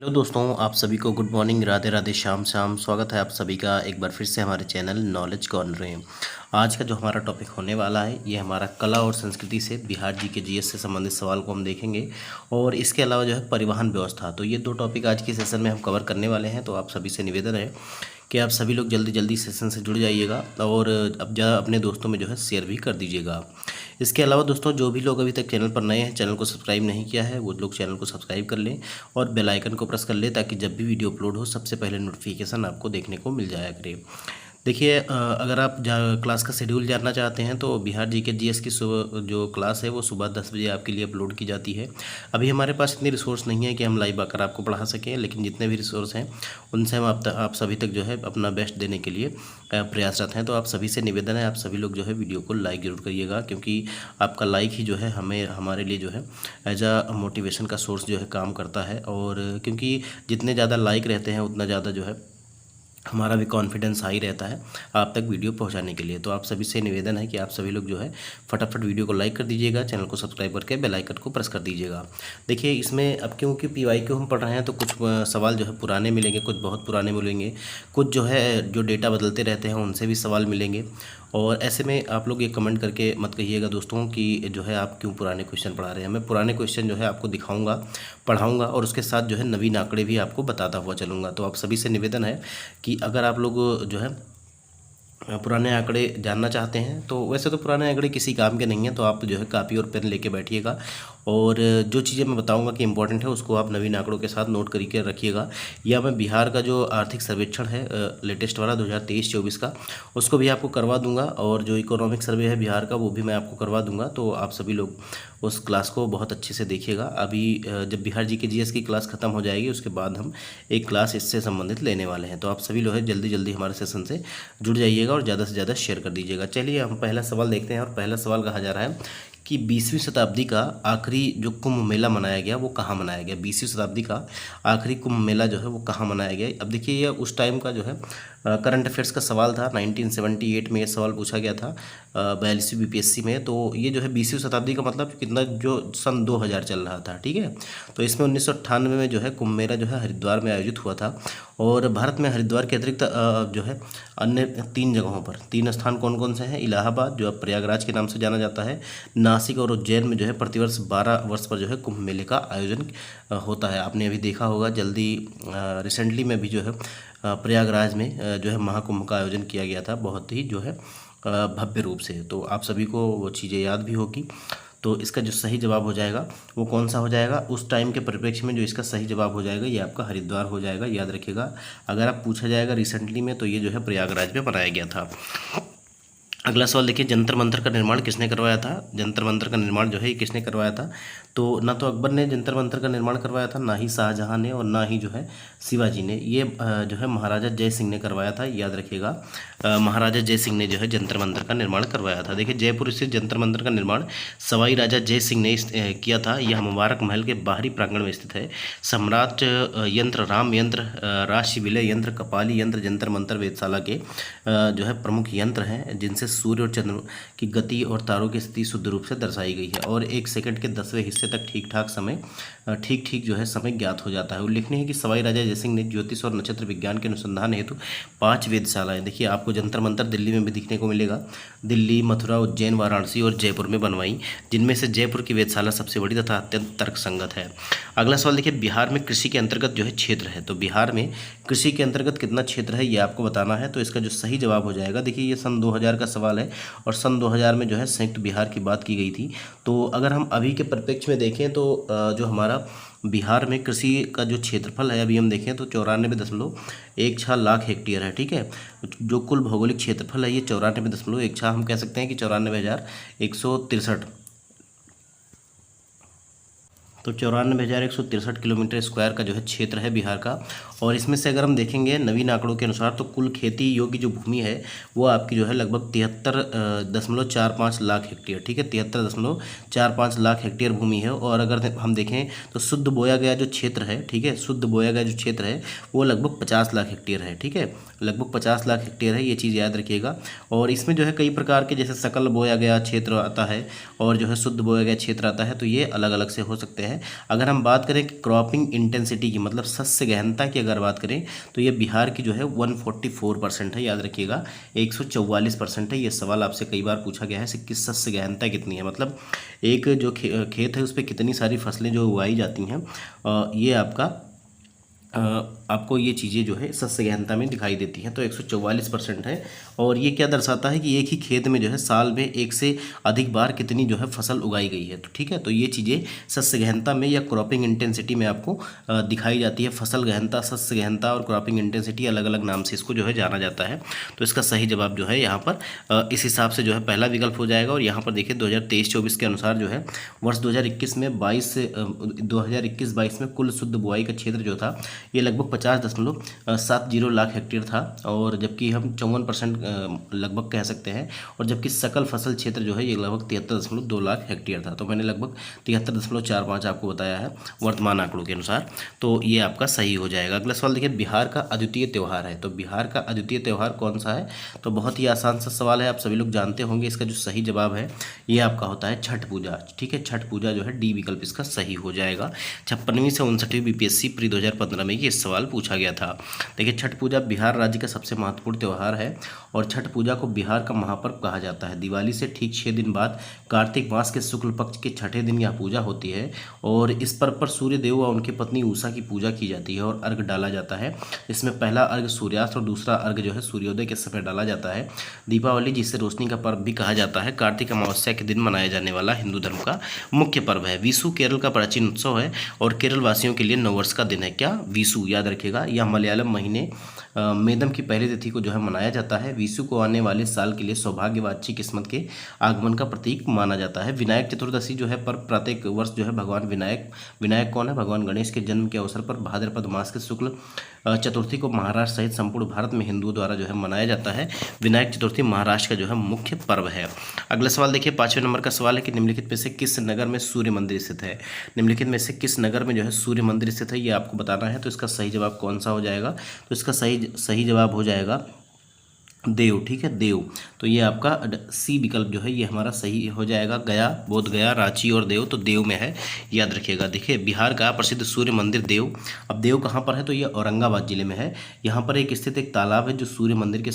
Hello दोस्तों, आप सभी को गुड मॉर्निंग, राधे राधे, शाम शाम। स्वागत है आप सभी का एक बार फिर से हमारे चैनल नॉलेज कॉर्नर में। आज का जो हमारा टॉपिक होने वाला है ये हमारा कला और संस्कृति से बिहार जी के जीएस से संबंधित सवाल को हम देखेंगे। और इसके अलावा जो है परिवहन व्यवस्था, तो ये दो टॉपिक आज के सेशन में हम कवर करने वाले हैं। तो आप सभी से निवेदन है कि आप सभी लोग जल्दी जल्दी सेशन से जुड़ जाइएगा और अब अपने दोस्तों में जो है शेयर भी कर दीजिएगा। इसके अलावा दोस्तों, जो भी लोग अभी तक चैनल पर नए हैं, चैनल को सब्सक्राइब नहीं किया है, वो लोग चैनल को सब्सक्राइब कर लें और बेल आइकन को प्रेस कर लें ताकि जब भी वीडियो अपलोड हो सबसे पहले नोटिफिकेशन आपको देखने को मिल जाया करे। देखिए, अगर आप क्लास का शेड्यूल जानना चाहते हैं तो बिहार जी के जीएस की सुबह जो क्लास है वो सुबह 10 बजे आपके लिए अपलोड की जाती है। अभी हमारे पास इतनी रिसोर्स नहीं है कि हम लाइव आकर आपको पढ़ा सकें, लेकिन जितने भी रिसोर्स हैं उनसे हम आप सभी तक जो है अपना बेस्ट देने के लिए प्रयासरत हैं। तो आप सभी से निवेदन है, आप सभी लोग जो है वीडियो को लाइक ज़रूर करिएगा, क्योंकि आपका लाइक ही जो है हमारे लिए जो है एज अ मोटिवेशन का सोर्स जो है काम करता है। और क्योंकि जितने ज़्यादा लाइक रहते हैं उतना ज़्यादा जो है हमारा भी कॉन्फिडेंस हाई रहता है आप तक वीडियो पहुंचाने के लिए। तो आप सभी से निवेदन है कि आप सभी लोग जो है फटाफट वीडियो को लाइक कर दीजिएगा, चैनल को सब्सक्राइब करके बेल आइकन को प्रेस कर दीजिएगा। देखिए, इसमें अब क्योंकि पीवाईक्यू हम पढ़ रहे हैं तो कुछ सवाल जो है पुराने मिलेंगे, कुछ बहुत पुराने मिलेंगे, कुछ जो है जो डेटा बदलते रहते हैं उनसे भी सवाल मिलेंगे। और ऐसे में आप लोग ये कमेंट करके मत कहिएगा दोस्तों कि जो है आप क्यों पुराने क्वेश्चन पढ़ा रहे हैं। मैं पुराने क्वेश्चन जो है आपको दिखाऊंगा, पढ़ाऊंगा और उसके साथ जो है नवीन आंकड़े भी आपको बताता हुआ चलूँगा। तो आप सभी से निवेदन है कि अगर आप लोग जो है पुराने आंकड़े जानना चाहते हैं, तो वैसे तो पुराने आंकड़े किसी काम के नहीं हैं, तो आप जो है कापी और पेन लेके बैठिएगा और जो चीज़ें मैं बताऊंगा कि इंपॉर्टेंट है उसको आप नवीन आंकड़ों के साथ नोट करके रखिएगा। या मैं बिहार का जो आर्थिक सर्वेक्षण है लेटेस्ट वाला 2023-24 का, उसको भी आपको करवा दूंगा और जो इकोनॉमिक सर्वे है बिहार का वो भी मैं आपको करवा दूंगा। तो आप सभी लोग उस क्लास को बहुत अच्छे से देखिएगा। अभी जब बिहार जी के जीएस की क्लास ख़त्म हो जाएगी उसके बाद हम एक क्लास इससे संबंधित लेने वाले हैं। तो आप सभी लोग जल्दी जल्दी हमारे सेशन से जुड़ जाइएगा और ज़्यादा से ज़्यादा शेयर कर दीजिएगा। चलिए हम पहला सवाल देखते हैं। और पहला सवाल कहा जा रहा है कि 20वीं शताब्दी का आखिरी जो कुंभ मेला मनाया गया वो कहाँ मनाया गया। 20वीं शताब्दी का आखिरी कुंभ मेला जो है वो कहाँ मनाया गया। अब देखिए, ये उस टाइम का जो है करंट अफेयर्स का सवाल था। 1978 में ये सवाल पूछा गया था 42वीं बीपीएससी में। तो ये जो है 20वीं शताब्दी का मतलब कितना, जो सन 2000 चल रहा था, ठीक है। तो इसमें 1998 में जो है कुंभ मेला जो है हरिद्वार में आयोजित हुआ था। और भारत में हरिद्वार के अतिरिक्त जो है अन्य 3 जगहों पर 3 स्थान कौन कौन से हैं। इलाहाबाद जो अब प्रयागराज के नाम से जाना जाता है, नासिक और उज्जैन में जो है प्रतिवर्ष 12 वर्ष पर जो है कुंभ मेले का आयोजन होता है। आपने अभी देखा होगा जल्दी रिसेंटली में भी जो है प्रयागराज में जो है महाकुंभ का आयोजन किया गया था, बहुत ही जो है भव्य रूप से। तो आप सभी को वो चीज़ें याद भी होगी। तो इसका जो सही जवाब हो जाएगा वो कौन सा हो जाएगा, उस टाइम के परिप्रेक्ष्य में जो इसका सही जवाब हो जाएगा ये आपका हरिद्वार हो जाएगा। याद रखिएगा, अगर आप पूछा जाएगा रिसेंटली में तो ये जो है प्रयागराज में बनाया गया था। अगला सवाल देखिए, जंतर मंतर का निर्माण किसने करवाया था। जंतर मंतर का निर्माण जो है ये किसने करवाया था। तो ना तो अकबर ने जंतर मंतर का निर्माण करवाया था, ना ही शाहजहां ने, और ना ही जो है शिवाजी ने। ये जो है महाराजा जय सिंह ने करवाया था। याद रखिएगा, महाराजा जय सिंह ने जो है जंतर मंतर का निर्माण करवाया था। देखिए, जयपुर स्थित जंतर मंतर का निर्माण सवाई राजा जय सिंह ने किया था। यह मुबारक महल के बाहरी प्रांगण में स्थित है। सम्राट यंत्र, राम यंत्र, राशि विलय यंत्र, कपाली यंत्र, जंतर मंतर वेधशाला के जो है प्रमुख यंत्र हैं, जिनसे सूर्य और चंद्र की गति और तारों की स्थिति शुद्ध रूप से दर्शाई गई है। और 1 सेकंड के 10वें हिस्से तक ठीक जो है समय ज्ञात हो जाता है। उल्लेखनीय है कि सवाई राजा जयसिंह ने ज्योतिष और नक्षत्र विज्ञान के अनुसंधान हेतु 5 वेधशालाएं, देखिए आपको जंतर मंतर दिल्ली में भी दिखने को मिलेगा, दिल्ली, मथुरा, उज्जैन, वाराणसी और जयपुर में बनवाई, जिनमें से जयपुर की वेधशाला सबसे बड़ी तथा अत्यंत तर्कसंगत है। अगला सवाल देखिए, बिहार में कृषि के अंतर्गत जो है क्षेत्र है। तो बिहार में कृषि के अंतर्गत कितना क्षेत्र है ये आपको बताना है। तो इसका जो सही जवाब हो जाएगा, देखिए ये सन 2000 का सवाल है और सन 2000 में जो है संयुक्त बिहार की बात की गई थी। तो अगर हम अभी के परिप्रेक्ष्य में देखें तो जो हमारा बिहार में कृषि का जो क्षेत्रफल है अभी हम देखें तो 94.16 लाख हेक्टेयर है, ठीक है। जो कुल भौगोलिक क्षेत्रफल है ये 94.16, हम कह सकते हैं कि 94,163, तो 94,163 किलोमीटर स्क्वायर का जो है क्षेत्र है बिहार का। और इसमें से अगर हम देखेंगे नवीन आंकड़ों के अनुसार तो कुल खेती योग्य जो भूमि है वो आपकी जो है लगभग 73.45 लाख हेक्टेयर, ठीक है, 73.45 लाख हेक्टेयर भूमि है। और अगर हम देखें तो शुद्ध बोया गया जो क्षेत्र है, ठीक है, शुद्ध बोया गया जो क्षेत्र है वो लगभग 50 लाख हेक्टेयर है, ठीक है, लगभग 50 लाख हेक्टेयर है, ये चीज़ याद रखिएगा। और इसमें जो है कई प्रकार के, जैसे सकल बोया गया क्षेत्र आता है और जो है शुद्ध बोया गया क्षेत्र आता है, तो ये अलग अलग से हो सकते हैं। है। अगर हम बात करें कि क्रॉपिंग इंटेंसिटी की, मतलब शस्य गहनता की अगर बात करें, तो ये बिहार की जो है 144% है, याद रखिएगा 144% है। ये सवाल आपसे कई बार पूछा गया है कि शस्य गहनता कितनी है, मतलब एक जो खेत है उस पर कितनी सारी फसलें जो उगाई जाती हैं, ये आपको ये चीज़ें जो है शस्य गहनता में दिखाई देती हैं। तो 144% है। और ये क्या दर्शाता है कि एक ही खेत में जो है साल में एक से अधिक बार कितनी जो है फसल उगाई गई है। तो ठीक है, तो ये चीज़ें शस्य गहनता में या क्रॉपिंग इंटेंसिटी में आपको दिखाई जाती है। फसल गहनता, शस्य गहनता और क्रॉपिंग इंटेंसिटी अलग अलग नाम से इसको जो है जाना जाता है। तो इसका सही जवाब जो है यहाँ पर इस हिसाब से जो है पहला विकल्प हो जाएगा। और यहाँ पर देखिए 2023-24 के अनुसार जो है वर्ष 2021 में 2021-22 में कुल शुद्ध बुआई का क्षेत्र जो था ये लगभग 50.70 लाख हेक्टेयर था, और जबकि हम 54% लगभग कह सकते हैं। और जबकि सकल फसल क्षेत्र जो है ये लगभग 73.2 लाख हेक्टेयर था। तो मैंने लगभग 73.45 आपको बताया है वर्तमान आंकड़ों के अनुसार। तो ये आपका सही हो जाएगा। अगला सवाल देखिए, बिहार का अद्वितीय त्यौहार है। तो बिहार का अद्वितीय त्यौहार कौन सा है? तो बहुत ही आसान सा सवाल है, आप सभी लोग जानते होंगे। इसका जो सही जवाब है ये आपका होता है छठ पूजा। ठीक है, छठ पूजा जो है डी विकल्प इसका सही हो जाएगा। 56वीं से 59वीं बीपीएससी प्री 2015 में ये सवाल पूछा गया था। देखिए, छठ पूजा बिहार राज्य का सबसे महत्वपूर्ण त्यौहार है और छठ पूजा को बिहार का महापर्व कहा जाता है। दिवाली से ठीक 6 दिन बाद कार्तिक मास के शुक्ल पक्ष के छठे दिन यह पूजा होती है और इस पर्व पर सूर्य देव और उनकी पत्नी उषा की पूजा की जाती है और अर्घ डाला जाता है। इसमें पहला अर्घ सूर्यास्त और दूसरा अर्घ जो है सूर्योदय के समय डाला जाता है। दीपावली, जिसे रोशनी का पर्व भी कहा जाता है, कार्तिक अमावस्या के दिन मनाया जाने वाला हिंदू धर्म का मुख्य पर्व है। विशु केरल का प्राचीन उत्सव है और केरल वासियों के लिए नववर्ष का दिन है। क्या? विशु, याद रखिएगा। यह मलयालम महीने मेदम की पहली तिथि को जो है मनाया जाता है। विशु को आने वाले साल के लिए सौभाग्य व अच्छी किस्मत के आगमन का प्रतीक माना जाता है। विनायक चतुर्दशी जो है पर प्रत्येक वर्ष जो है भगवान विनायक कौन है? भगवान गणेश के जन्म के अवसर पर भाद्रपद मास के शुक्ल चतुर्थी को महाराष्ट्र सहित संपूर्ण भारत में हिंदुओं द्वारा जो है मनाया जाता है। विनायक चतुर्थी महाराष्ट्र का जो है मुख्य पर्व है। अगला सवाल देखिए, 5वें नंबर का सवाल है कि निम्नलिखित में से किस नगर में सूर्य मंदिर स्थित है? निम्नलिखित में से किस नगर में जो है सूर्य मंदिर स्थित है, ये आपको बताना है। तो इसका सही जवाब कौन सा हो जाएगा? तो इसका सही जवाब हो जाएगा देव। ठीक है, देव। तो ये आपका सी विकल्प जो है ये हमारा सही हो जाएगा। गया, बोध गया, रांची और देव, तो देव में है, याद रखिएगा। देखिए, बिहार का प्रसिद्ध सूर्य मंदिर देव। अब देव कहाँ पर है? तो ये औरंगाबाद जिले में है। यहाँ पर एक स्थित एक तालाब है जो सूर्य मंदिर के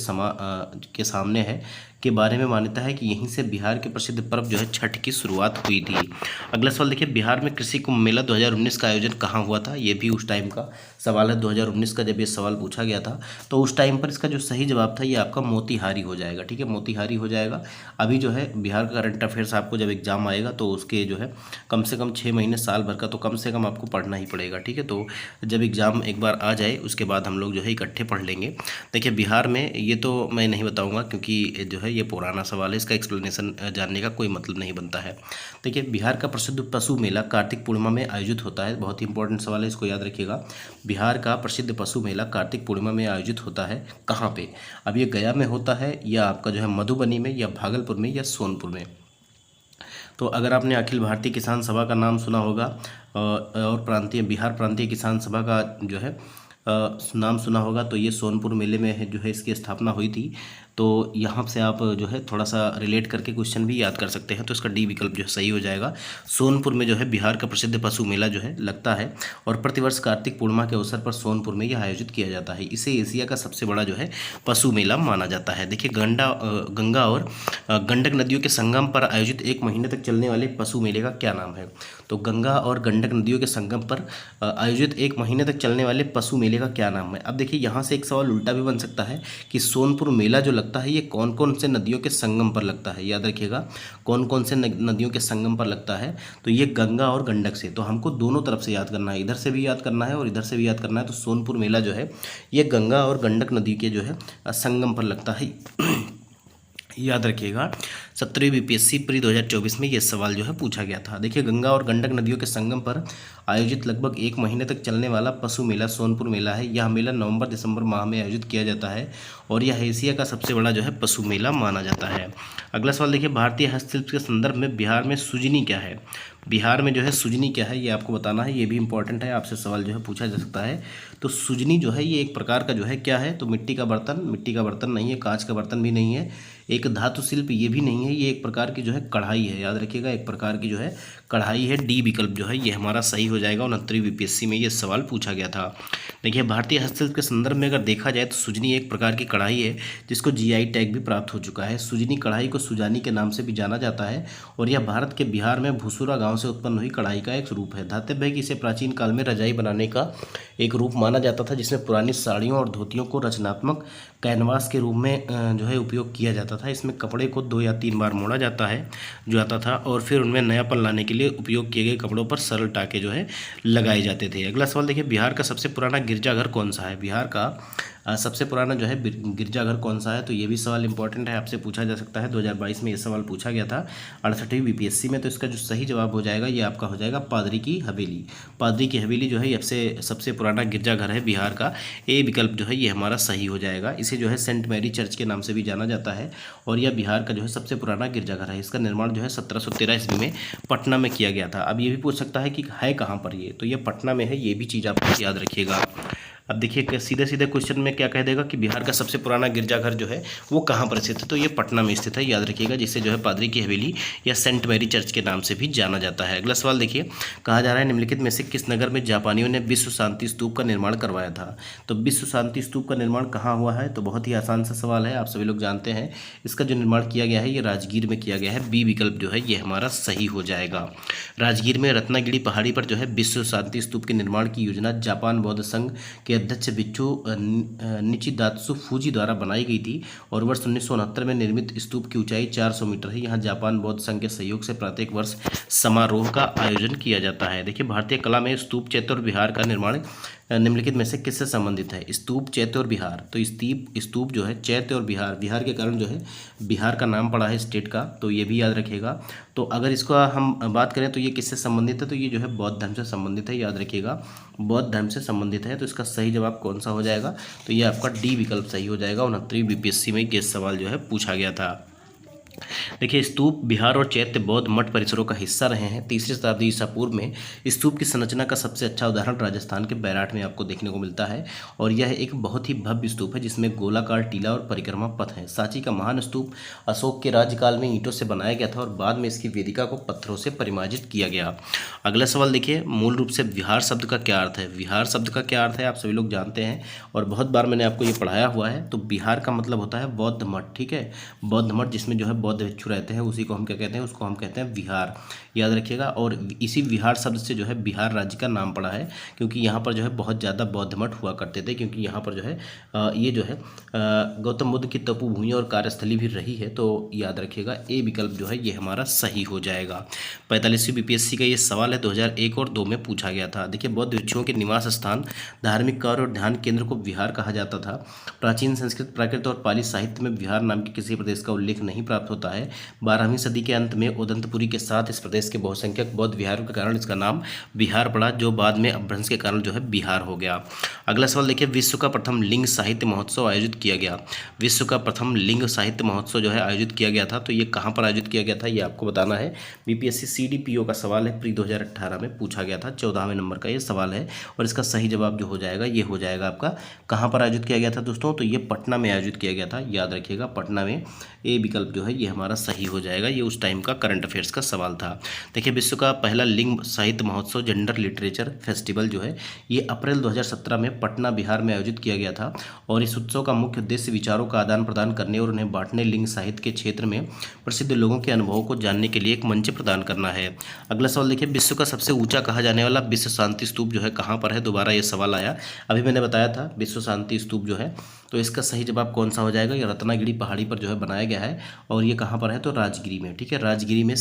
सामने है, के बारे में मान्यता है कि यहीं से बिहार के प्रसिद्ध पर्व जो है छठ की शुरुआत हुई थी। अगला सवाल देखिए, बिहार में कृषि कुंभ मेला 2019 का आयोजन कहाँ हुआ था? ये भी उस टाइम का सवाल है। 2019 का जब ये सवाल पूछा गया था तो उस टाइम पर इसका जो सही जवाब था ये आपका मोतिहारी हो जाएगा। ठीक है, मोतिहारी हो जाएगा। अभी जो है बिहार का करंट अफेयर्स आपको जब एग्जाम आएगा तो उसके जो है कम से कम 6 महीने साल भर का तो कम से कम आपको पढ़ना ही पड़ेगा। ठीक है, तो जब एग्ज़ाम एक बार आ जाए उसके बाद हम लोग जो है इकट्ठे पढ़ लेंगे। देखिए, बिहार में ये तो मैं नहीं बताऊँगा क्योंकि जो है ये पुराना सवाल है, इसका एक्सप्लेनेशन जानने का कोई मतलब नहीं बनता है। देखिए, बिहार का प्रसिद्ध पशु मेला कार्तिक पूर्णिमा में आयोजित होता है। बहुत ही इंपॉर्टेंट सवाल है, इसको याद रखिएगा। बिहार का प्रसिद्ध पशु मेला कार्तिक पूर्णिमा में आयोजित होता है। कहाँ पे? अब ये गया में होता है या आपका जो है मधुबनी में या भागलपुर में या सोनपुर में। तो अगर आपने अखिल भारतीय किसान सभा का नाम सुना होगा और बिहार प्रांतीय किसान सभा का जो है नाम सुना होगा, तो ये सोनपुर मेले में है जो है इसकी स्थापना हुई थी। तो यहाँ से आप जो है थोड़ा सा रिलेट करके क्वेश्चन भी याद कर सकते हैं। तो इसका डी विकल्प जो है सही हो जाएगा। सोनपुर में जो है बिहार का प्रसिद्ध पशु मेला जो है लगता है और प्रतिवर्ष कार्तिक पूर्णिमा के अवसर पर सोनपुर में यह आयोजित किया जाता है। इसे एशिया का सबसे बड़ा जो है पशु मेला माना जाता है। देखिए, गंगा और गंडक नदियों के संगम पर आयोजित 1 महीने तक चलने वाले पशु मेले का क्या नाम है? तो गंगा और गंडक नदियों के संगम पर आयोजित 1 महीने तक चलने वाले पशु मेले का क्या नाम है? अब देखिए, यहाँ से एक सवाल उल्टा भी बन सकता है कि सोनपुर मेला जो लगता है ये कौन कौन से नदियों के संगम पर लगता है? याद रखिएगा, कौन कौन से नदियों के संगम पर लगता है? तो ये गंगा और गंडक से। तो हमको दोनों तरफ से याद करना है, इधर से भी याद करना है और इधर से भी याद करना है। तो सोनपुर मेला जो है ये गंगा और गंडक नदी के जो है संगम पर लगता है, याद रखिएगा। 17वीं बीपीएससी प्री 2024 में ये सवाल जो है पूछा गया था। देखिए, गंगा और गंडक नदियों के संगम पर आयोजित लगभग 1 महीने तक चलने वाला पशु मेला सोनपुर मेला है। यह मेला नवंबर-दिसंबर माह में आयोजित किया जाता है और यह एशिया का सबसे बड़ा जो है पशु मेला माना जाता है। अगला सवाल देखिए, भारतीय हस्तशिल्प के संदर्भ में बिहार में सुजनी क्या है? बिहार में जो है सुजनी क्या है ये आपको बताना है। ये भी इंपॉर्टेंट है, आपसे सवाल जो है पूछा जा सकता है। तो सुजनी जो है ये एक प्रकार का जो है क्या है? तो मिट्टी का बर्तन नहीं है, कांच का बर्तन भी नहीं है, एक धातु शिल्प ये भी नहीं है, ये एक प्रकार की जो है कढ़ाई है। याद रखिएगा, एक प्रकार की जो है कढ़ाई है, डी विकल्प जो है ये हमारा सही हो जाएगा। 69वीं बीपीएससी में ये सवाल पूछा गया था। देखिए भारतीय हस्तशिल्प के संदर्भ में अगर देखा जाए तो सुजनी एक प्रकार की कढ़ाई है जिसको जीआई टैग भी प्राप्त हो चुका है। सुजनी कढ़ाई को सुजानी के नाम से भी जाना जाता है और यह भारत के बिहार में भूसुरा गांव से उत्पन्न हुई कढ़ाई का एक रूप है। धातव्य है कि इसे प्राचीन काल में रजाई बनाने का एक रूप माना जाता था, जिसमें पुरानी साड़ियों और धोतियों को रचनात्मक कैनवास के रूप में जो है उपयोग किया जाता था। इसमें कपड़े को 2 या 3 बार मोड़ा जाता था और फिर उनमें नयापन लाने के लिए उपयोग किए गए कपड़ों पर सरल टाके जो है लगाए जाते थे। अगला सवाल देखिए, बिहार का सबसे पुराना गिरजाघर कौन सा है? बिहार का सबसे पुराना जो है गिरजाघर कौन सा है? तो ये भी सवाल इंपॉर्टेंट है, आपसे पूछा जा सकता है। 2022 में ये सवाल पूछा गया था 68वीं बीपीएससी में। तो इसका जो सही जवाब हो जाएगा ये आपका हो जाएगा पादरी की हवेली। पादरी की हवेली जो है सबसे पुराना गिरजाघर है बिहार का। ए विकल्प जो है ये हमारा सही हो जाएगा। इसे जो है सेंट मैरी चर्च के नाम से भी जाना जाता है और यह बिहार का जो है सबसे पुराना गिरजाघर है। इसका निर्माण जो है 1713 ईस्वी में पटना में किया गया था। अब ये भी पूछ सकता है कि है कहाँ पर ये, तो ये पटना में है, ये भी चीज़ आप याद रखिएगा। अब देखिए सीधे सीधे क्वेश्चन में क्या कह देगा कि बिहार का सबसे पुराना गिरजाघर जो है वो कहाँ पर स्थित है, तो ये पटना में स्थित है, याद रखिएगा, जिसे जो है पादरी की हवेली या सेंट मैरी चर्च के नाम से भी जाना जाता है। अगला सवाल देखिए, कहा जा रहा है निम्नलिखित में से किस नगर में जापानियों ने विश्व शांति स्तूप का निर्माण करवाया था? तो विश्व शांति स्तूप का निर्माण कहाँ हुआ है? तो बहुत ही आसान सा सवाल है, आप सभी लोग जानते हैं। इसका जो निर्माण किया गया है ये राजगीर में किया गया है। बी विकल्प जो है ये हमारा सही हो जाएगा। राजगीर में रत्नागिरी पहाड़ी पर जो है विश्व शांति स्तूप के निर्माण की योजना जापान बौद्ध संघ के अध्यक्ष बिच्चू निचिदात्सु फूजी द्वारा बनाई गई थी और वर्ष 1969 में निर्मित स्तूप की ऊंचाई 400 मीटर है। यहाँ जापान बौद्ध संघ के सहयोग से प्रत्येक वर्ष समारोह का आयोजन किया जाता है। देखिए भारतीय कला में स्तूप, चैत्य और विहार का निर्माण निम्नलिखित में से किससे संबंधित है? स्तूप, चैत्य और विहार। तो स्तूप जो है, चैत्य और विहार के कारण जो है बिहार का नाम पड़ा है स्टेट का, तो ये भी याद रखिएगा। तो अगर इसको हम बात करें तो ये किससे संबंधित है? तो ये जो है बौद्ध धर्म से संबंधित है, याद रखिएगा, बौद्ध धर्म से संबंधित है। तो इसका सही जवाब कौन सा हो जाएगा? तो ये आपका डी विकल्प सही हो जाएगा। 69वीं बीपीएससी में ये सवाल जो है पूछा गया था। देखिए स्तूप बिहार और चैत्य बौद्ध मठ परिसरों का हिस्सा रहे हैं। 3री शताब्दी ईसा पूर्व में स्तूप की संरचना का सबसे अच्छा उदाहरण राजस्थान के बैराठ में आपको देखने को मिलता है और यह एक बहुत ही भव्य स्तूप है जिसमें गोलाकार टीला और परिक्रमा पथ है। सांची का महान स्तूप अशोक के राज्यकाल में ईंटों से बनाया गया था और बाद में इसकी वेदिका को पत्थरों से परिमार्जित किया गया। अगला सवाल देखिए, मूल रूप से विहार शब्द का क्या अर्थ है? विहार शब्द का क्या अर्थ है आप सभी लोग जानते हैं और बहुत बार मैंने आपको ये पढ़ाया हुआ है। तो बिहार का मतलब होता है बौद्ध मठ, ठीक है, बौद्ध मठ जिसमें जो है बौद्ध भिक्षु रहते हैं, उसी को हम क्या कहते हैं? उसको हम कहते हैं विहार, याद रखिएगा। और इसी विहार शब्द से जो है बिहार राज्य का नाम पड़ा है क्योंकि यहाँ पर जो है बहुत ज़्यादा बौद्ध मठ हुआ करते थे, क्योंकि यहाँ पर जो है ये जो है गौतम बुद्ध की तपोभूमि और कार्यस्थली भी रही है। तो याद रखिएगा ए विकल्प जो है ये हमारा सही हो जाएगा। 45वीं बीपीएससी का ये सवाल है, 2001 और 2 में पूछा गया था। देखिए बौद्ध भिक्षुओं के निवास स्थान, धार्मिक कार्य और ध्यान केंद्र को विहार कहा जाता था। प्राचीन संस्कृत, प्राकृत और पाली साहित्य में विहार नाम के किसी प्रदेश का उल्लेख नहीं प्राप्त होता है। 12वीं सदी के अंत में उदंतपुरी के साथ इस प्रदेश के बहुसंख्यक बौद्ध विहारों के कारण इसका नाम बिहार पड़ा, जो बाद में अपभ्रंश के कारण जो है बिहार हो गया। अगला सवाल देखिए, विश्व का प्रथम लिंग साहित्य महोत्सव आयोजित किया गया। विश्व का प्रथम लिंग साहित्य महोत्सव जो है आयोजित किया गया था, तो ये कहाँ पर आयोजित किया गया था ये आपको बताना है। बीपीएससी सीडीपीओ का सवाल है, प्री 2018 में पूछा गया था, 14वें नंबर का ये सवाल है और इसका सही जवाब जो हो जाएगा ये हो जाएगा आपका, कहाँ पर आयोजित किया गया था दोस्तों? तो ये पटना में आयोजित किया गया था, याद रखिएगा, पटना में। ए विकल्प जो है ये हमारा सही हो जाएगा। ये उस टाइम का करंट अफेयर्स का सवाल था। देखिए विश्व का पहला लिंग साहित्य महोत्सव जेंडर लिटरेचर फेस्टिवल जो है ये अप्रैल 2017 में पटना बिहार में आयोजित किया गया था और इस उत्सव का मुख्य उद्देश्य विचारों का आदान प्रदान करने और उन्हें बांटने, लिंग साहित्य के क्षेत्र में प्रसिद्ध लोगों के अनुभवों को जानने के लिए एक मंच प्रदान करना है। अगला सवाल देखिए, विश्व का सबसे ऊंचा कहा जाने वाला विश्व शांति स्तूप जो है कहाँ पर है? दोबारा ये सवाल आया, अभी मैंने बताया था विश्व शांति स्तूप जो है, तो इसका सही जवाब कौन सा हो जाएगा? ये रत्नागिरी पहाड़ी पर जो है बनाया गया है और ये कहाँ पर है? तो राजगिरी में, ठीक है, राजगिरी में,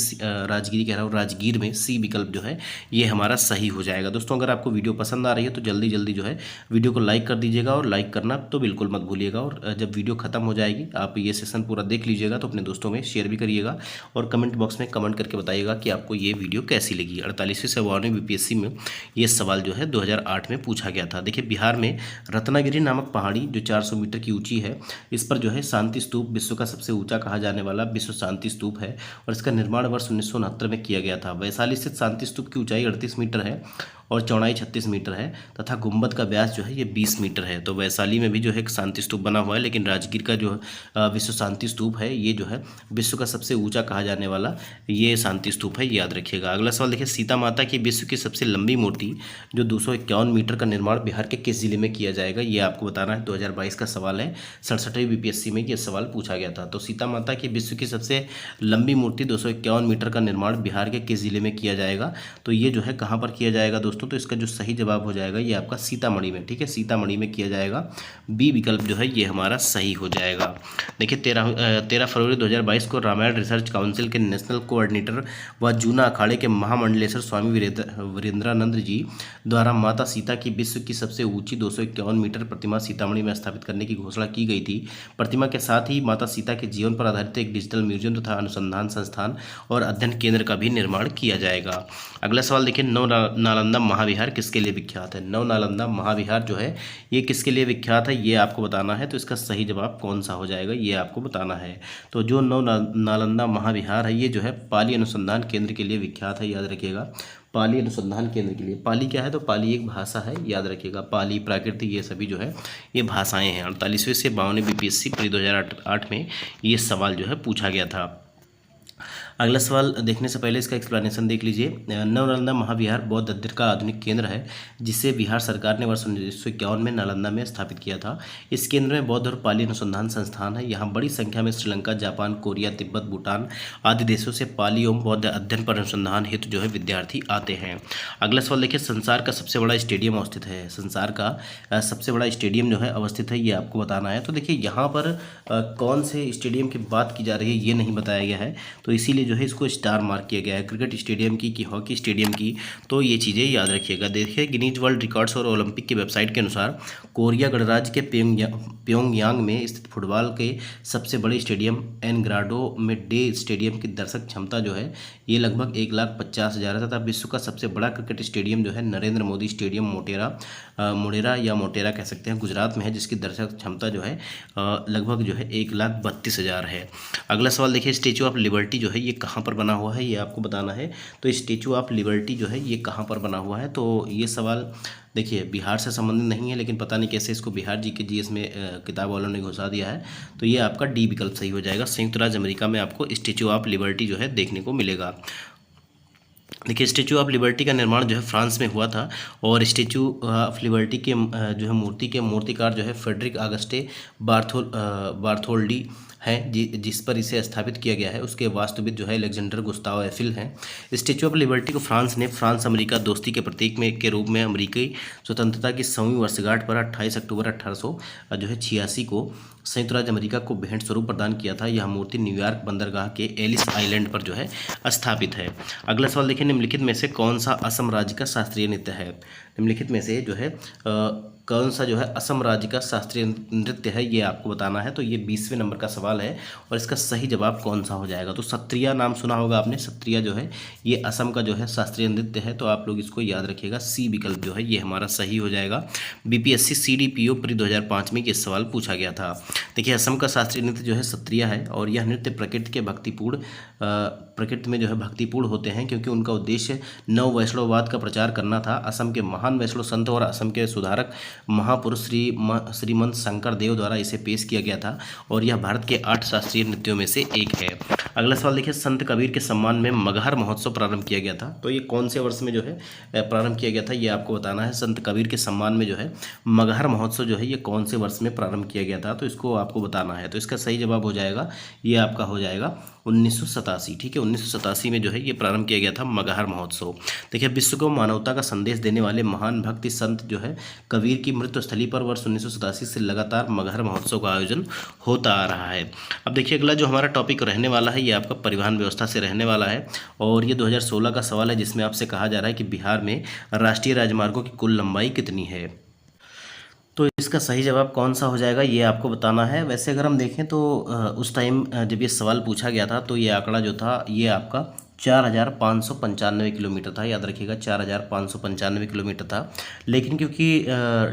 राजगीर में सी विकल्प जो है ये हमारा सही हो जाएगा। दोस्तों अगर आपको वीडियो पसंद आ रही है तो जल्दी जल्दी जो है वीडियो को लाइक कर दीजिएगा और लाइक करना तो बिल्कुल मत भूलिएगा। और जब वीडियो खत्म हो जाएगी आप ये सेशन पूरा देख लीजिएगा तो अपने दोस्तों में शेयर भी करिएगा और कमेंट बॉक्स में कमेंट करके बताइएगा कि आपको ये वीडियो कैसी लगी। 48वीं से 52वीं बीपीएससी में ये सवाल जो है 2008 में पूछा गया था। देखिए बिहार में रत्नागिरी नामक पहाड़ी जो 400 मीटर की ऊंची है, इस पर जो है शांति स्तूप, विश्व का सबसे ऊंचा कहा जाने वाला विश्व शांति स्तूप है और इसका निर्माण वर्ष 1969 में किया गया था। वैशाली स्थित शांति स्तूप की ऊंचाई 38 मीटर है और चौड़ाई 36 मीटर है तथा गुंबद का व्यास जो है ये 20 मीटर है। तो वैशाली में भी जो है एक शांति स्तूप बना हुआ है, लेकिन राजगीर का जो विश्व शांति स्तूप है ये जो है विश्व का सबसे ऊंचा कहा जाने वाला ये शांति स्तूप है, याद रखिएगा। अगला सवाल देखिए, सीता माता की विश्व की सबसे लंबी मूर्ति जो 251 मीटर का निर्माण बिहार के किस जिले में किया जाएगा, ये आपको बताना है। 2022 का सवाल है, 67वीं बीपीएससी में ये सवाल पूछा गया था। तो सीता माता की विश्व की सबसे लंबी मूर्ति 251 मीटर का निर्माण बिहार के किस जिले में किया जाएगा, तो ये जो है कहाँ पर किया जाएगा दोस्तों, तो इसका जो सही जवाब हो जाएगा ये आपका सीतामढ़ी में, ठीक है, सीतामढ़ी में किया जाएगा। बी विकल्प जो है ये हमारा सही हो जाएगा। देखिए 13 फरवरी 2022 को रामायण रिसर्च काउंसिल के नेशनल कोऑर्डिनेटर व जूना अखाड़े के महामंडलेश्वर स्वामी वीरेंद्रानंद जी द्वारा माता सीता की विश्व की सबसे ऊंची 251 मीटर प्रतिमा सीतामढ़ी में स्थापित करने की घोषणा की गई थी। प्रतिमा के साथ ही माता सीता के जीवन पर आधारित एक डिजिटल म्यूजियम तथा अनुसंधान संस्थान और अध्ययन केंद्र का भी निर्माण किया जाएगा। अगला सवाल देखिए, नव नालंदा महाविहार किसके लिए विख्यात है? नव नालंदा महाविहार जो है ये किसके लिए विख्यात है, ये आपको बताना है। तो इसका सही जवाब कौन सा हो जाएगा ये आपको बताना है। तो जो नव नालंदा महाविहार है ये जो है पाली अनुसंधान केंद्र के लिए विख्यात है, याद रखिएगा। पाली अनुसंधान केंद्र के लिए, पाली क्या है, तो पाली एक भाषा है, याद रखिएगा। पाली, प्राकृत ये सभी जो है ये भाषाएं हैं। 48वें से 52वें बीपीएससी प्री 2008 में ये सवाल जो है पूछा गया था। अगला सवाल देखने से पहले इसका एक्सप्लेनेशन देख लीजिए। नव नालंदा महाविहार बौद्ध अध्ययन का आधुनिक केंद्र है जिसे बिहार सरकार ने वर्ष 1951 में नालंदा में स्थापित किया था। इस केंद्र में बौद्ध और पाली अनुसंधान संस्थान है। यहाँ बड़ी संख्या में श्रीलंका, जापान, कोरिया, तिब्बत, भूटान आदि देशों से पाली एवं बौद्ध अध्ययन पर अनुसंधान हेतु जो है विद्यार्थी आते हैं। अगला सवाल देखिए, संसार का सबसे बड़ा स्टेडियम अवस्थित है। संसार का सबसे बड़ा स्टेडियम जो है अवस्थित है, ये आपको बताना है। तो देखिए यहाँ पर कौन से स्टेडियम की बात की जा रही है ये नहीं बताया गया है, तो इसीलिए जो है इसको स्टार मार्क किया गया है। क्रिकेट स्टेडियम की कि हॉकी स्टेडियम की, तो ये चीज़ें याद रखिएगा। देखिए गिनीज वर्ल्ड रिकॉर्ड्स और ओलंपिक की वेबसाइट के अनुसार कोरिया गणराज्य के प्योंगयांग में स्थित फुटबॉल के सबसे बड़े स्टेडियम एनग्राडो में डे स्टेडियम की दर्शक क्षमता जो है ये लगभग 1,50,000 है तथा विश्व का सबसे बड़ा क्रिकेट स्टेडियम जो है नरेंद्र मोदी स्टेडियम मोटेरा कह सकते हैं, गुजरात में है, जिसकी दर्शक क्षमता जो है लगभग जो है 1,32,000 है। अगला सवाल देखिए, स्टेचू ऑफ लिबर्टी जो है ये कहाँ पर बना हुआ है, ये आपको बताना है। तो स्टेचू ऑफ लिबर्टी जो है ये कहाँ पर बना हुआ है, तो ये सवाल देखिए बिहार से संबंधित नहीं है, लेकिन पता नहीं कैसे इसको बिहार जी के जीएस में किताब वालों ने घुसा दिया है। तो ये आपका डी विकल्प सही हो जाएगा। संयुक्त राज्य अमेरिका में आपको स्टेचू ऑफ लिबर्टी जो है देखने को मिलेगा। देखिए स्टेचू ऑफ लिबर्टी का निर्माण जो है फ्रांस में हुआ था और स्टेचू ऑफ लिबर्टी के जो है मूर्ति के मूर्तिकार जो है फ्रेडरिक ऑगस्टे बार्थोल्डी हैं, जिस पर इसे स्थापित किया गया है उसके वास्तुविद जो है अलेक्जेंडर गुस्ताव एफिल हैं। स्टेचू ऑफ लिबर्टी को फ्रांस ने फ्रांस अमेरिका दोस्ती के प्रतीक में के रूप में अमेरिकी स्वतंत्रता की 100वीं वर्षगांठ पर 28 अक्टूबर 1886 को संयुक्त राज्य अमेरिका को भेंट स्वरूप प्रदान किया था। यह मूर्ति न्यूयॉर्क बंदरगाह के एलिस आइलैंड पर जो है स्थापित है। अगला सवाल देखिए, निम्नलिखित में से कौन सा असम राज्य का शास्त्रीय नृत्य है? निम्नलिखित में से जो है कौन सा जो है असम राज्य का शास्त्रीय नृत्य है, ये आपको बताना है। तो ये 20वें नंबर का सवाल है और इसका सही जवाब कौन सा हो जाएगा? तो सत्रिया नाम सुना होगा आपने। सत्रिया जो है ये असम का जो है शास्त्रीय नृत्य है, तो आप लोग इसको याद रखिएगा। सी विकल्प जो है ये हमारा सही हो जाएगा। बीपीएससी CDPO प्री 2005 में ये सवाल पूछा गया था। देखिए असम का शास्त्रीय नृत्य जो है सत्रिया है और यह नृत्य प्रकृति में जो है भक्तिपूर्ण होते हैं, क्योंकि उनका उद्देश्य नव वैष्णववाद का प्रचार करना था। असम के महान वैष्णव संत और असम के सुधारक महापुरुष श्रीमंत शंकर देव द्वारा इसे पेश किया गया था और यह भारत के 8 शास्त्रीय नृत्यों में से एक है। अगला सवाल देखिए, संत कबीर के सम्मान में मगहर महोत्सव प्रारंभ किया गया था, तो ये कौन से वर्ष में जो है प्रारंभ किया गया था, ये आपको बताना है। संत कबीर के सम्मान में जो है मगहर महोत्सव जो है ये कौन से वर्ष में प्रारंभ किया गया था, तो इसको आपको बताना है। तो इसका सही जवाब हो जाएगा, ये आपका हो जाएगा 1987। ठीक है, 1987 में जो है ये प्रारंभ किया गया था मगहर महोत्सव। देखिए विश्व को मानवता का संदेश देने वाले महान भक्ति संत जो है कबीर की मृत्यु स्थली पर वर्ष 1987 से लगातार मगहर महोत्सव का आयोजन होता आ रहा है। अब देखिए अगला जो हमारा टॉपिक रहने वाला है ये आपका परिवहन व्यवस्था से रहने वाला है और ये 2016 का सवाल है, जिसमें आपसे कहा जा रहा है कि बिहार में राष्ट्रीय राजमार्गों की कुल लंबाई कितनी है। तो इसका सही जवाब कौन सा हो जाएगा ये आपको बताना है। वैसे अगर हम देखें तो उस टाइम जब ये सवाल पूछा गया था तो ये आंकड़ा जो था ये आपका 4,595 किलोमीटर था, याद रखिएगा 4,595 किलोमीटर था। लेकिन क्योंकि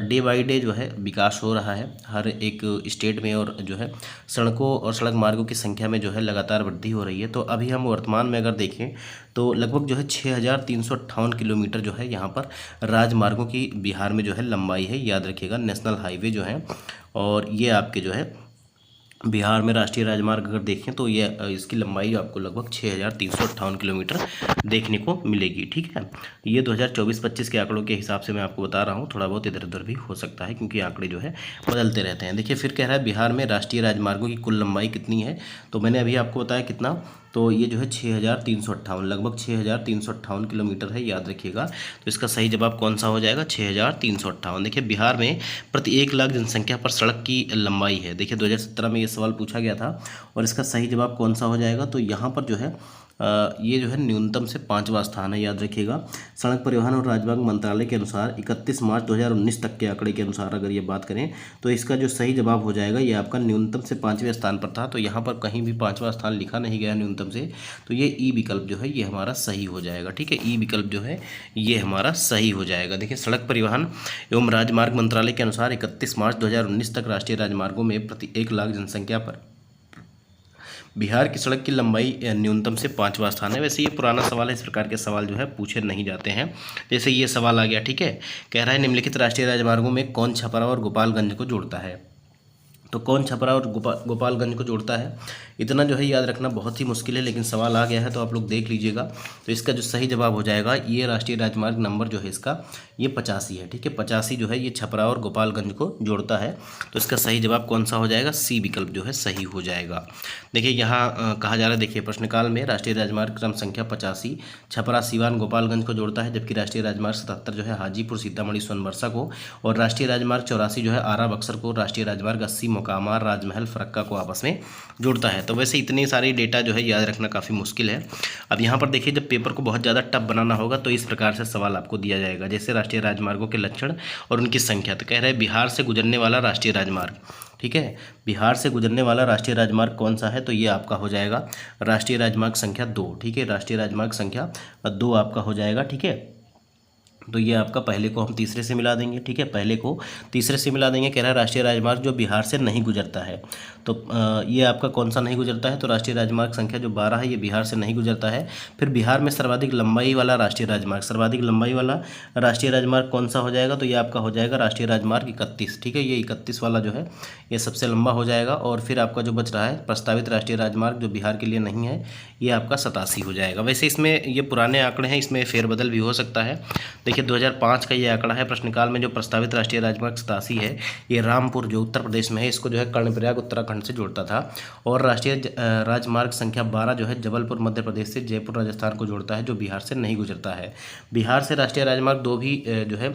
डे बाई डे जो है विकास हो रहा है हर एक स्टेट में, और जो है सड़कों और सड़क मार्गों की संख्या में जो है लगातार वृद्धि हो रही है, तो अभी हम वर्तमान में अगर देखें तो लगभग जो है 6,358 किलोमीटर जो है यहाँ पर राजमार्गों की बिहार में जो है लंबाई है, याद रखिएगा। नेशनल हाईवे जो है, और ये आपके जो है बिहार में राष्ट्रीय राजमार्ग अगर देखें तो ये इसकी लंबाई आपको लगभग 6,358 किलोमीटर देखने को मिलेगी। ठीक है, ये 2024-25 के आंकड़ों के हिसाब से मैं आपको बता रहा हूँ, थोड़ा बहुत इधर उधर भी हो सकता है क्योंकि आंकड़े जो है बदलते रहते हैं। देखिए फिर कह रहा है बिहार में राष्ट्रीय राजमार्गों की कुल लंबाई कितनी है, तो मैंने अभी आपको बताया कितना, तो ये जो है 6,358, लगभग 6,358 किलोमीटर है, याद रखिएगा। तो इसका सही जवाब कौन सा हो जाएगा, 6,358। देखिए बिहार में प्रति 1 लाख जनसंख्या पर सड़क की लंबाई है। देखिए 2017 में ये सवाल पूछा गया था, और इसका सही जवाब कौन सा हो जाएगा, तो यहाँ पर जो है ये जो है न्यूनतम से 5वां स्थान है, याद रखिएगा। सड़क परिवहन और राजमार्ग मंत्रालय के अनुसार 31 मार्च 2019 तक के आंकड़े के अनुसार अगर ये बात करें तो इसका जो सही जवाब हो जाएगा ये आपका न्यूनतम से 5वें स्थान पर था। तो यहाँ पर कहीं भी 5वां स्थान लिखा नहीं गया न्यूनतम से, तो ये ई विकल्प जो है ये हमारा सही हो जाएगा। ठीक है, ई विकल्प जो है ये हमारा सही हो जाएगा। देखिए सड़क परिवहन एवं राजमार्ग मंत्रालय के अनुसार 31 मार्च 2019 तक राष्ट्रीय राजमार्गों में प्रति 1 लाख जनसंख्या पर बिहार की सड़क की लंबाई न्यूनतम से 5वां स्थान है। वैसे ये पुराना सवाल है, इस प्रकार के सवाल जो है पूछे नहीं जाते हैं। जैसे ये सवाल आ गया, ठीक है, कह रहा है निम्नलिखित राष्ट्रीय राजमार्गों में कौन छपरा और गोपालगंज को जोड़ता है। तो कौन छपरा और गोपालगंज को जोड़ता है, इतना जो है याद रखना बहुत ही मुश्किल है, लेकिन सवाल आ गया है तो आप लोग देख लीजिएगा। तो इसका जो सही जवाब हो जाएगा ये राष्ट्रीय राजमार्ग नंबर जो है इसका ये 85 है। ठीक है, 85 जो है ये छपरा और गोपालगंज को जोड़ता है। तो इसका सही जवाब कौन सा हो जाएगा, सी विकल्प जो है सही हो जाएगा। देखिए यहाँ कहा जा रहा है, देखिए प्रश्नकाल में राष्ट्रीय राजमार्ग क्रम संख्या 85 छपरा सीवान गोपालगंज को जोड़ता है, जबकि राष्ट्रीय राजमार्ग 77 जो है हाजीपुर सीतामढ़ी सोनबरसा को, और राष्ट्रीय राजमार्ग 84 जो है आरा बक्सर को, राष्ट्रीय राजमार्ग 80 मोकामा राजमहल फरक्का को आपस में जोड़ता है। तो वैसे इतनी सारी डेटा जो है याद रखना काफ़ी मुश्किल है। अब यहाँ पर देखिए जब पेपर को बहुत ज़्यादा टफ बनाना होगा तो इस प्रकार से सवाल आपको दिया जाएगा, जैसे राष्ट्रीय राजमार्गों के लक्षण और उनकी संख्या। तो कह रहे हैं बिहार से गुजरने वाला राष्ट्रीय राजमार्ग, ठीक है, बिहार से गुजरने वाला राष्ट्रीय राजमार्ग कौन सा है, तो ये आपका हो जाएगा राष्ट्रीय राजमार्ग संख्या 2। ठीक है, राष्ट्रीय राजमार्ग संख्या 2 आपका हो जाएगा। ठीक है, तो ये आपका पहले को हम तीसरे से मिला देंगे। ठीक है, पहले को तीसरे से मिला देंगे। कह रहा है राष्ट्रीय राजमार्ग जो बिहार से नहीं गुजरता है, तो ये आपका कौन सा नहीं गुजरता है, तो राष्ट्रीय राजमार्ग संख्या जो 12 है ये बिहार से नहीं गुजरता है। फिर बिहार में सर्वाधिक लंबाई वाला राष्ट्रीय राजमार्ग, सर्वाधिक लंबाई वाला राष्ट्रीय राजमार्ग कौन सा हो जाएगा, तो ये आपका हो जाएगा राष्ट्रीय राजमार्ग 31। ठीक है, ये 31 वाला जो है ये सबसे लंबा हो जाएगा। और फिर आपका जो बच रहा है प्रस्तावित राष्ट्रीय राजमार्ग जो बिहार के लिए नहीं है, ये आपका 87 हो जाएगा। वैसे इसमें ये पुराने आंकड़े हैं, इसमें फेरबदल भी हो सकता है। देखिए 2005 का ये आंकड़ा है, प्रश्नकाल में जो प्रस्तावित राष्ट्रीय राजमार्ग 87 है ये रामपुर जो उत्तर प्रदेश में है, इसको जो है कर्णप्रयाग उत्तराखंड से जोड़ता था। और राष्ट्रीय राजमार्ग संख्या 12 जो है जबलपुर मध्य प्रदेश से जयपुर राजस्थान को जोड़ता है, जो बिहार से नहीं गुजरता है। बिहार से राष्ट्रीय राजमार्ग 2 भी जो है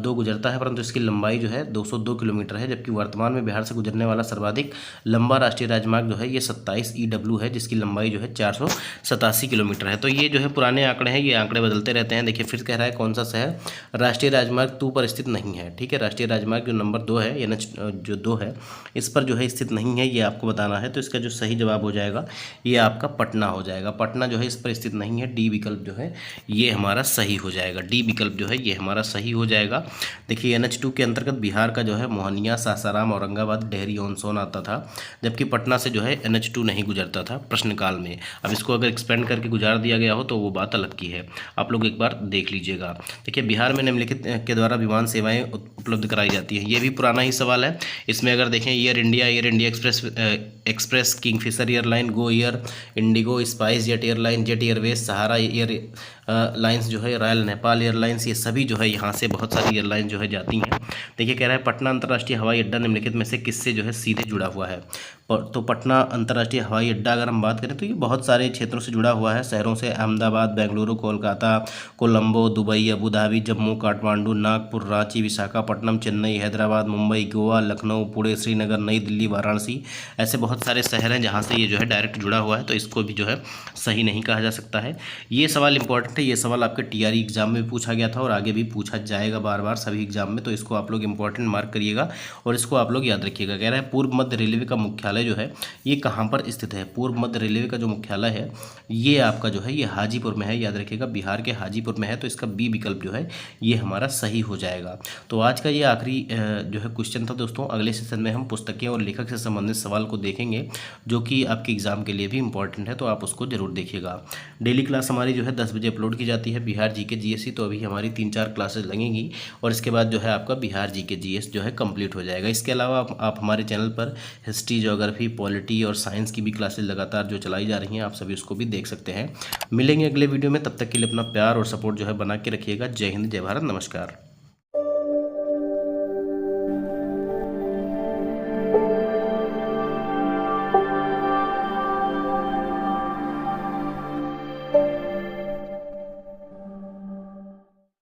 2 गुजरता है, परंतु इसकी लंबाई जो है 202 किलोमीटर है, जबकि वर्तमान में बिहार से गुजरने वाला सर्वाधिक लंबा राष्ट्रीय राजमार्ग जो है ये 27 EW है, जिसकी लंबाई जो है 487 किलोमीटर है। तो ये जो है पुराने आंकड़े हैं, ये आंकड़े बदलते रहते हैं। देखिए फिर कह रहा है कौन सा शहर राष्ट्रीय राजमार्ग 2 पर स्थित नहीं है। ठीक है, राष्ट्रीय राजमार्ग जो नंबर 2 है, NH जो 2 है, इस पर जो है स्थित नहीं है, ये आपको बताना है। तो इसका जो सही जवाब हो जाएगा ये आपका पटना हो जाएगा। पटना जो है इस पर स्थित नहीं है, डी विकल्प जो है ये हमारा सही हो जाएगा। डी विकल्प जो है ये हमारा सही हो जाएगा। देखिए NH2 के अंतर्गत बिहार का जो है मोहनिया, सासाराम, औरंगाबाद, डेहरी, ऑन सोन आता था, जबकि पटना से जो है NH2 नहीं गुजरता था प्रश्नकाल में। अब इसको अगर एक्सपेंड करके गुजार दिया गया हो तो वो बात अलग की है, आप लोग एक बार देख लीजिएगा। देखिए बिहार में निम्नलिखित के द्वारा विमान सेवाएं उपलब्ध कराई जाती हैं, ये भी पुराना ही सवाल है। इसमें अगर देखें Air India Express, Kingfisher airline, Go Air, IndiGo, SpiceJet airline, Jet Airways, Sahara airlines जो है, रॉयल नेपाल एयरलाइंस, ये सभी जो है यहाँ से बहुत सारी एयरलाइन जो है जाती हैं। देखिए कह रहा है पटना अंतर्राष्ट्रीय हवाई अड्डा निम्नलिखित में से किससे जो है सीधे जुड़ा हुआ है। तो पटना अंतर्राष्ट्रीय हवाई अड्डा अगर हम बात करें तो ये बहुत सारे क्षेत्रों से जुड़ा हुआ है, शहरों से, Ahmedabad, Bengaluru, Kolkata, Colombo, Dubai, Abu Dhabi, Jammu, Kathmandu, Nagpur, Ranchi, Visakhapatnam, Chennai, Hyderabad, Mumbai, Goa, Lucknow, Pune, Srinagar, नई दिल्ली, वाराणसी, ऐसे बहुत सारे शहर हैं जहाँ से ये जो है डायरेक्ट जुड़ा हुआ है। तो इसको भी जो है सही नहीं कहा जा सकता है। ये सवाल इंपॉर्टेंट इंपॉर्टेंट है। ये सवाल आपके टीआरई एग्जाम में भी पूछा गया था और आगे भी पूछा जाएगा बार बार सभी एग्जाम में, तो इसको आप लोग इंपॉर्टेंट मार्क करिएगा और इसको आप लोग याद रखिएगा। कह रहा है पूर्व मध्य रेलवे का मुख्यालय जो है ये कहाँ पर स्थित है। पूर्व मध्य रेलवे का जो मुख्यालय है ये आपका जो है ये हाजीपुर में है, याद रखिएगा बिहार के हाजीपुर में है। तो इसका बी विकल्प जो है ये हमारा सही हो जाएगा। तो आज का ये आखिरी जो है क्वेश्चन था दोस्तों। अगले सेशन में हम पुस्तकें और लेखक से संबंधित सवाल को देखेंगे जो कि आपके एग्जाम के लिए भी इंपॉर्टेंट है, तो आप उसको जरूर देखिएगा। डेली क्लास हमारी जो है 10 बजे अपलोड की जाती है बिहार जीके जीएस। तो अभी हमारी 3-4 क्लासेस लगेंगी और इसके बाद जो है आपका बिहार जीके जीएस जो है कंप्लीट हो जाएगा। इसके अलावा आप हमारे चैनल पर हिस्ट्री, ज्योग्राफी, पॉलिटी और साइंस की भी क्लासेस लगातार जो चलाई जा रही हैं आप सभी उसको भी देख सकते हैं। मिलेंगे अगले वीडियो में, तब तक के लिए अपना प्यार और सपोर्ट जो है बना के रखिएगा। जय हिंद, जय भारत, नमस्कार।